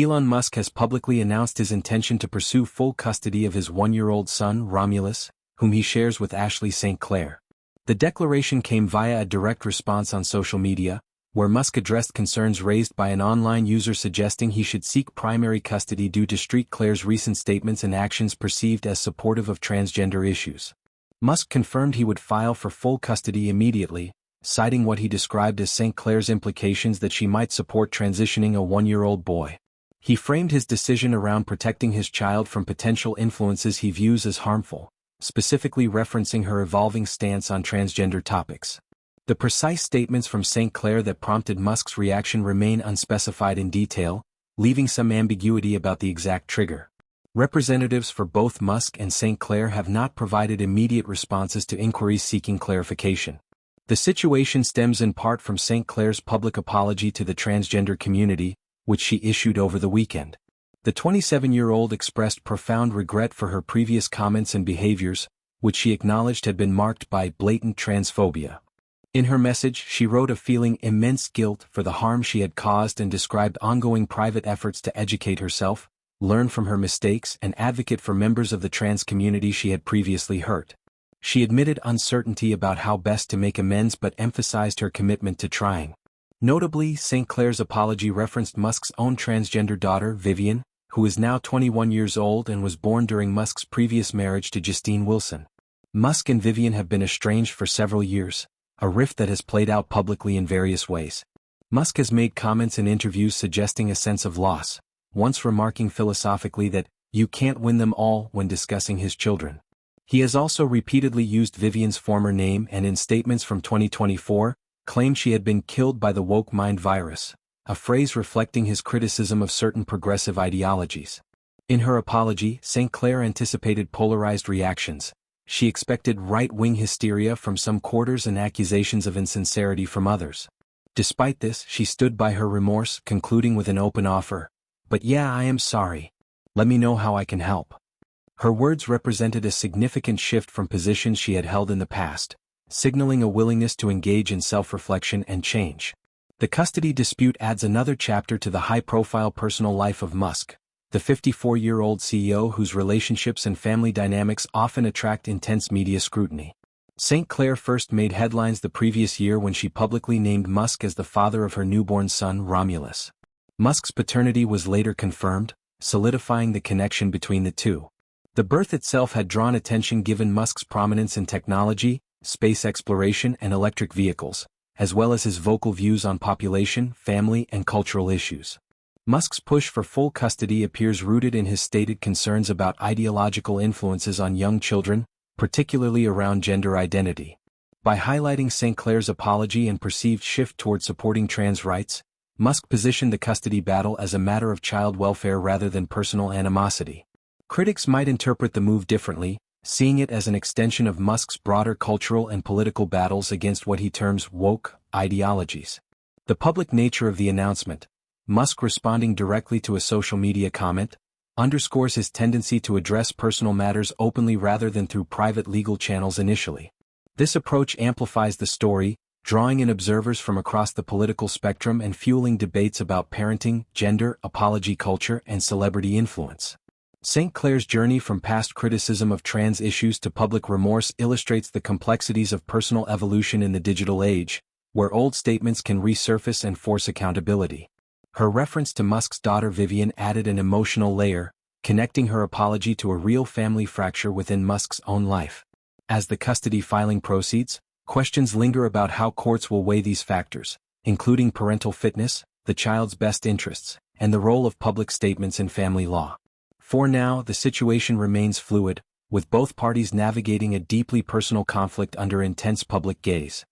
Elon Musk has publicly announced his intention to pursue full custody of his 1-year-old son, Romulus, whom he shares with Ashley St. Clair. The declaration came via a direct response on social media, where Musk addressed concerns raised by an online user suggesting he should seek primary custody due to St. Clair's recent statements and actions perceived as supportive of transgender issues. Musk confirmed he would file for full custody immediately, citing what he described as St. Clair's implications that she might support transitioning a 1-year-old boy. He framed his decision around protecting his child from potential influences he views as harmful, specifically referencing her evolving stance on transgender topics. The precise statements from St. Clair that prompted Musk's reaction remain unspecified in detail, leaving some ambiguity about the exact trigger. Representatives for both Musk and St. Clair have not provided immediate responses to inquiries seeking clarification. The situation stems in part from St. Clair's public apology to the transgender community, which she issued over the weekend. The 27-year-old expressed profound regret for her previous comments and behaviors, which she acknowledged had been marked by blatant transphobia. In her message, she wrote of feeling immense guilt for the harm she had caused and described ongoing private efforts to educate herself, learn from her mistakes, and advocate for members of the trans community she had previously hurt. She admitted uncertainty about how best to make amends but emphasized her commitment to trying. Notably, St. Clair's apology referenced Musk's own transgender daughter, Vivian, who is now 21 years old and was born during Musk's previous marriage to Justine Wilson. Musk and Vivian have been estranged for several years, a rift that has played out publicly in various ways. Musk has made comments in interviews suggesting a sense of loss, once remarking philosophically that, "You can't win them all," when discussing his children. He has also repeatedly used Vivian's former name and in statements from 2024, claimed she had been killed by the woke mind virus, a phrase reflecting his criticism of certain progressive ideologies. In her apology, St. Clair anticipated polarized reactions. She expected right-wing hysteria from some quarters and accusations of insincerity from others. Despite this, she stood by her remorse, concluding with an open offer, "But yeah, I am sorry. Let me know how I can help." Her words represented a significant shift from positions she had held in the past, signaling a willingness to engage in self-reflection and change. The custody dispute adds another chapter to the high-profile personal life of Musk, the 54-year-old CEO whose relationships and family dynamics often attract intense media scrutiny. St. Clair first made headlines the previous year when she publicly named Musk as the father of her newborn son, Romulus. Musk's paternity was later confirmed, solidifying the connection between the two. The birth itself had drawn attention given Musk's prominence in technology, space exploration, and electric vehicles, as well as his vocal views on population, family, and cultural issues. Musk's push for full custody appears rooted in his stated concerns about ideological influences on young children, particularly around gender identity. By highlighting St. Clair's apology and perceived shift toward supporting trans rights, Musk positioned the custody battle as a matter of child welfare rather than personal animosity. Critics might interpret the move differently, seeing it as an extension of Musk's broader cultural and political battles against what he terms woke ideologies. The public nature of the announcement, Musk responding directly to a social media comment, underscores his tendency to address personal matters openly rather than through private legal channels initially. This approach amplifies the story, drawing in observers from across the political spectrum and fueling debates about parenting, gender, apology culture, and celebrity influence. St. Clair's journey from past criticism of trans issues to public remorse illustrates the complexities of personal evolution in the digital age, where old statements can resurface and force accountability. Her reference to Musk's daughter Vivian added an emotional layer, connecting her apology to a real family fracture within Musk's own life. As the custody filing proceeds, questions linger about how courts will weigh these factors, including parental fitness, the child's best interests, and the role of public statements in family law. For now, the situation remains fluid, with both parties navigating a deeply personal conflict under intense public gaze.